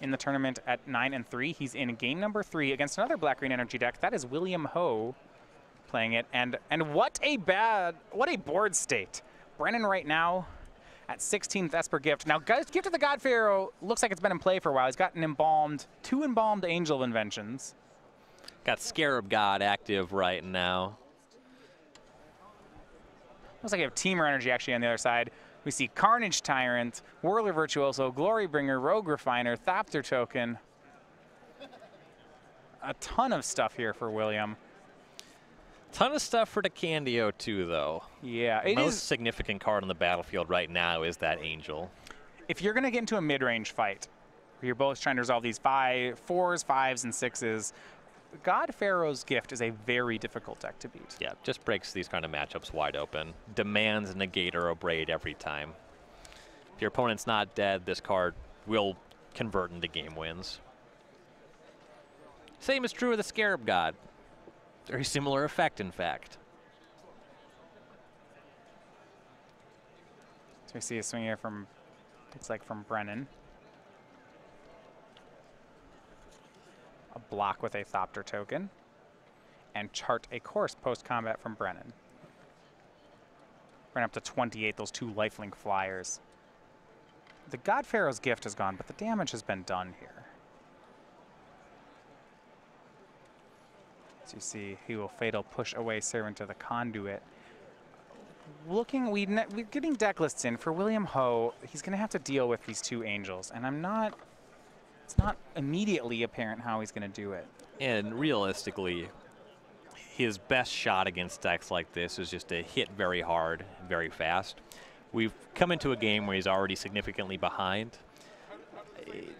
in the tournament at 9-3. He's in game number 3 against another black-green energy deck. That is William Ho playing it. And what a board state. Brennan right now at 16th Esper Gift. Now, Gift of the God Pharaoh looks like it's been in play for a while. He's got two embalmed Angel Inventions. Got Scarab God active right now. Looks like you have Teamer Energy actually on the other side. We see Carnage Tyrant, Whirler Virtuoso, Glorybringer, Rogue Refiner, Thopter Token. A ton of stuff here for William. Ton of stuff for DeCandio too, though. Yeah, the most significant card on the battlefield right now is that Angel. If you're going to get into a mid-range fight, where you're both trying to resolve these 4s, 5s, and 6s, God Pharaoh's Gift is a very difficult deck to beat. Yeah, just breaks these kind of matchups wide open. Demands Negate or Abrade every time. If your opponent's not dead, this card will convert into game wins. Same is true of the Scarab God. Very similar effect, in fact. So we see a swing here from, looks like from Brennan. A block with a Thopter token. And chart a course post-combat from Brennan. Brennan up to 28, those 2 lifelink flyers. The God Pharaoh's Gift is gone, but the damage has been done here. So you see, he will Fatal Push away Servant of the Conduit. We're getting deck lists in for William Ho. He's going to have to deal with these 2 Angels, and it's not immediately apparent how he's going to do it. And realistically, his best shot against decks like this is just to hit very hard, very fast. We've come into a game where he's already significantly behind.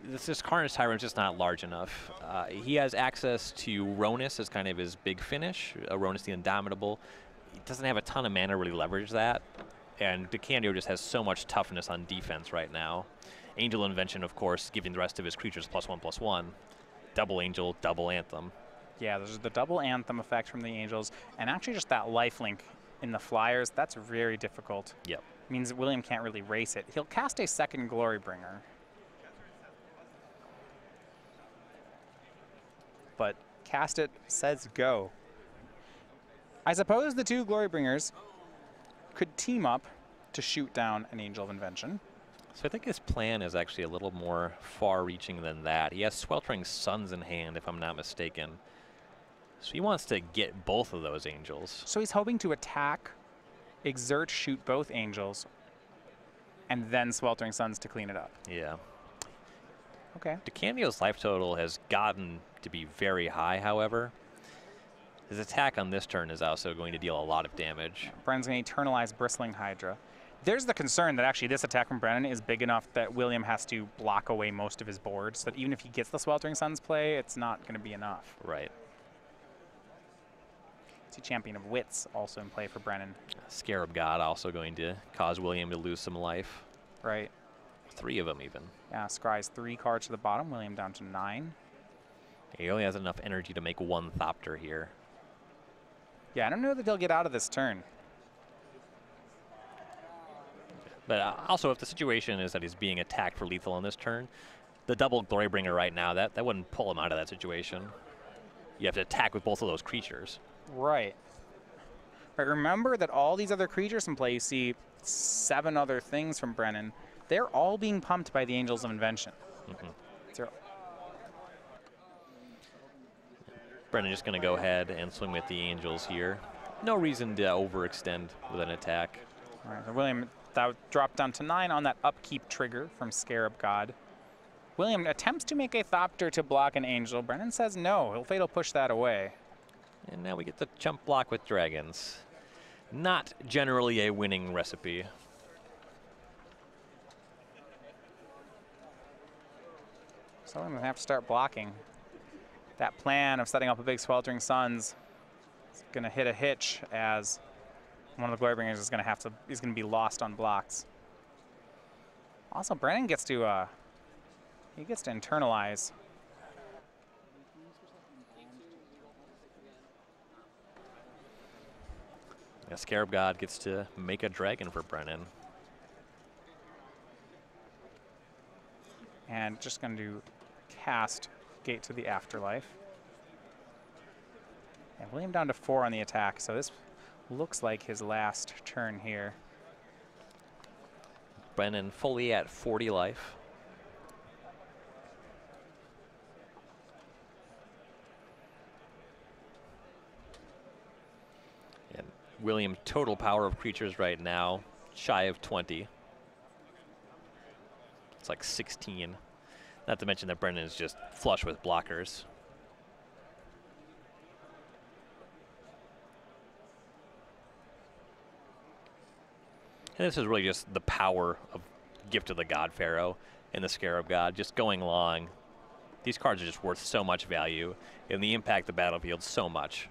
This Carnage Tyrant's just not large enough. He has access to Ronus as kind of his big finish, Ronus the Indomitable. He doesn't have a ton of mana to really leverage that. And DeCandio just has so much toughness on defense right now. Angel Invention, of course, giving the rest of his creatures +1/+1. Double Angel, double Anthem. Yeah, there's the double Anthem effect from the Angels. And actually just that lifelink in the Flyers, that's very difficult. Yep. Means that William can't really race it. He'll cast a second Glorybringer. But cast it says go. I suppose the 2 Glorybringers could team up to shoot down an Angel of Invention. So I think his plan is actually a little more far-reaching than that. He has Sweltering Suns in hand, if I'm not mistaken. So he wants to get both of those Angels. So he's hoping to attack, exert, shoot both Angels, and then Sweltering Suns to clean it up. Yeah. Okay. DeCandio's life total has gotten to be very high, however. His attack on this turn is also going to deal a lot of damage. Brennan's going to Eternalize Bristling Hydra. There's the concern that actually this attack from Brennan is big enough that William has to block away most of his board, so that even if he gets the Sweltering Suns play, it's not going to be enough. Right. See Champion of Wits also in play for Brennan. Scarab God also going to cause William to lose some life. Right. 3 of them even. Yeah, scries 3 cards to the bottom, William down to 9. He only has enough energy to make 1 Thopter here. Yeah, I don't know that he'll get out of this turn. But also, if the situation is that he's being attacked for lethal on this turn, the double Glorybringer right now, that wouldn't pull him out of that situation. You have to attack with both of those creatures. Right. But remember that all these other creatures in play, you see 7 other things from Brennan, they're all being pumped by the Angels of Invention. Brennan just going to go ahead and swing with the Angels here. No reason to overextend with an attack. All right, so William, that dropped down to 9 on that upkeep trigger from Scarab God. William attempts to make a Thopter to block an Angel. Brennan says no, he'll Fatal Push that away. And now we get the chump block with dragons. Not generally a winning recipe. So I'm going to have to start blocking. That plan of setting up a big Sweltering Suns is going to hit a hitch as one of the Glorybringers is going to be lost on blocks. Also, Brennan gets to internalize. Yeah, Scarab God gets to make a dragon for Brennan. And just going to cast Gate to the Afterlife. And William down to 4 on the attack, so this looks like his last turn here. Brennan fully at 40 life. And William total power of creatures right now, shy of 20. It's like 16. Not to mention that Brennan is just flush with blockers. And this is really just the power of Gift of the God Pharaoh and the Scarab God just going long. These cards are just worth so much value, and they impact the battlefield so much.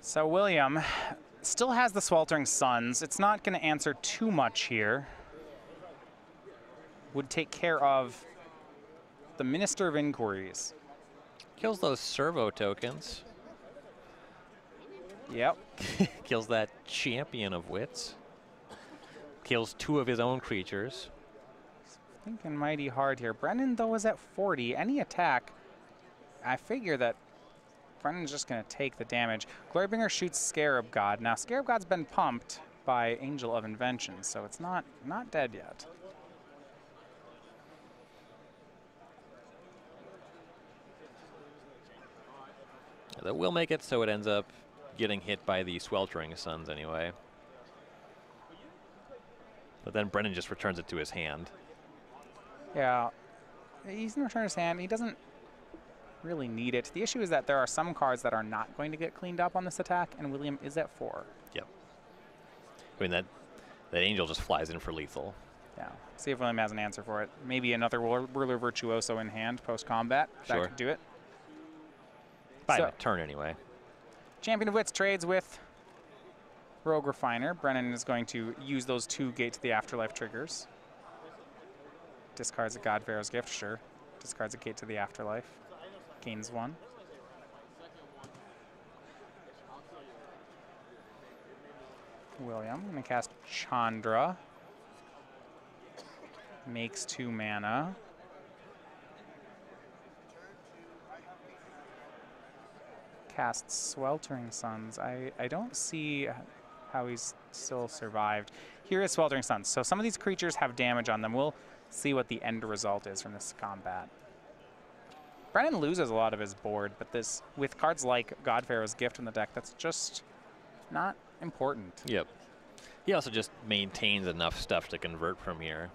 So William still has the Sweltering Suns. It's not going to answer too much here. Would take care of the Minister of Inquiries. Kills those servo tokens. Yep. Kills that Champion of Wits. Kills 2 of his own creatures. Thinking mighty hard here. Brennan, though, is at 40. Any attack, I figure that Brennan's just going to take the damage. Glorybringer shoots Scarab God. Now, Scarab God's been pumped by Angel of Invention, so it's not dead yet. That will make it so it ends up getting hit by the Sweltering Suns anyway. But then Brennan just returns it to his hand. Yeah, he's going to return his hand. He doesn't really need it. The issue is that there are some cards that are not going to get cleaned up on this attack, and William is at 4. Yep. I mean, that Angel just flies in for lethal. Yeah. See if William has an answer for it. Maybe another Whirler Virtuoso in hand post-combat. Sure. That could do it. By a turn anyway. Champion of Wits trades with Rogue Refiner. Brennan is going to use those 2 Gate to the Afterlife triggers. Discards a God Pharaoh's Gift, sure. Discards a Gate to the Afterlife. Gains 1. William, I'm going to cast Chandra. Makes 2 mana. Casts Sweltering Suns. I don't see how he's still survived. Here is Sweltering Suns. So some of these creatures have damage on them. We'll see what the end result is from this combat. Brennan loses a lot of his board, but this, with cards like God Pharaoh's Gift in the deck, that's just not important. Yep. He also just maintains enough stuff to convert from here.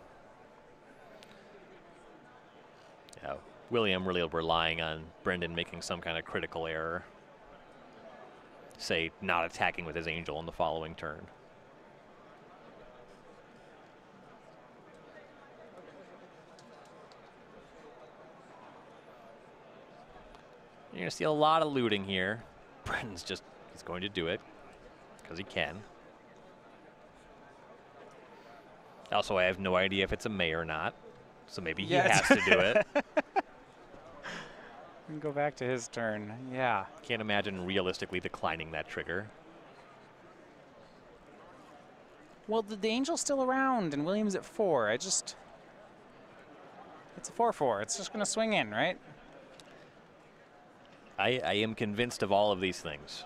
Yeah, William really relying on Brendan making some kind of critical error. Say, not attacking with his Angel on the following turn. You're going to see a lot of looting here. Brendan's just, he's going to do it because he can. Also, I have no idea if it's a May or not, so maybe he has to do it. And go back to his turn. Yeah. Can't imagine realistically declining that trigger. Well, the Angel's still around, and William's at 4. It's a 4/4. It's just going to swing in, right? I am convinced of all of these things.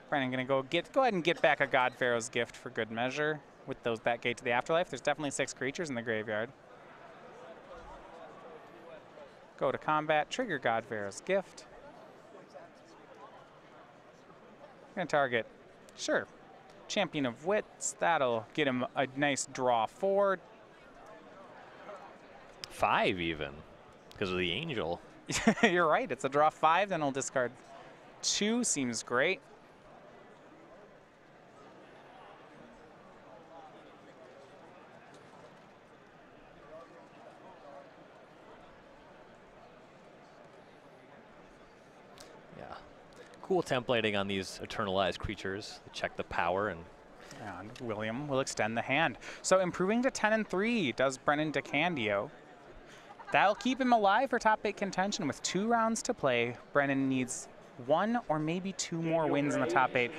Brennan going to go ahead and get back a God Pharaoh's Gift for good measure with that Gate to the Afterlife. There's definitely 6 creatures in the graveyard. Go to combat, trigger God Pharaoh's Gift. Going to target, sure, Champion of Wits. That'll get him a nice draw 4. 5 even, because of the Angel. You're right, it's a draw 5, then he'll discard 2, seems great. Cool templating on these eternalized creatures. Check the power and William will extend the hand. So improving to 10 and 3 does Brennan DeCandio. That'll keep him alive for top 8 contention. With 2 rounds to play, Brennan needs 1 or maybe 2 more wins in the top 8.